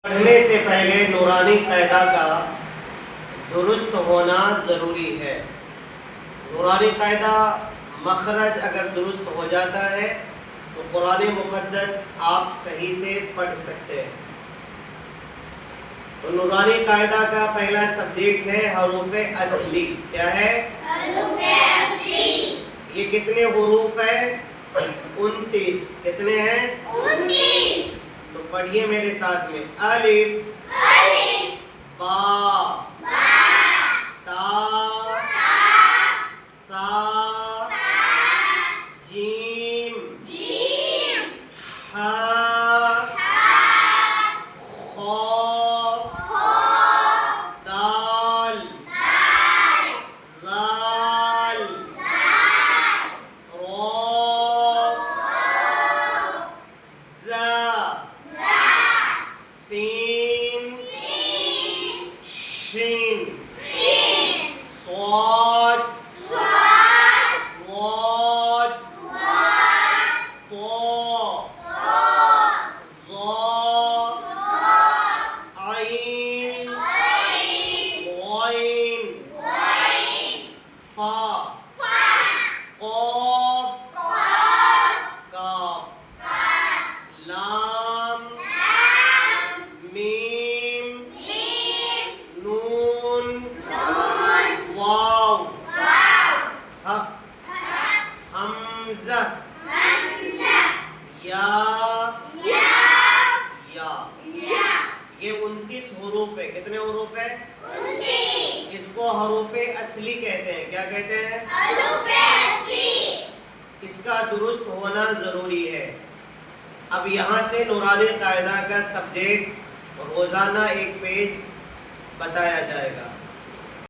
پڑھنے سے پہلے نورانی قاعدہ کا درست ہونا ضروری ہے۔ نورانی قاعدہ مخرج اگر درست ہو جاتا ہے تو قرآن مقدس آپ صحیح سے پڑھ سکتے ہیں۔ تو نورانی قاعدہ کا پہلا سبجیکٹ ہے حروف اصلی۔ کیا ہے؟ حروف اصلی۔ یہ کتنے حروف ہیں؟ 29۔ کتنے ہیں؟ 29۔ تو پڑھیے میرے ساتھ میں۔ الف با تا سا جیم ہا خا دال ذال را زا سین شین صاد ضاد طا ظا عین غین فا قاف کاف لام میم نون واو حمزہ یا یہ 29 حروف ہے۔ کتنے حروف ہیں؟ 29۔ اس کو حروف اصلی کہتے ہیں۔ کیا کہتے ہیں؟ حروف اصلی۔ اس کا درست ہونا ضروری ہے۔ اب یہاں سے نورانی قاعدہ کا سبجیکٹ روزانہ ایک پیج بتایا جائے گا۔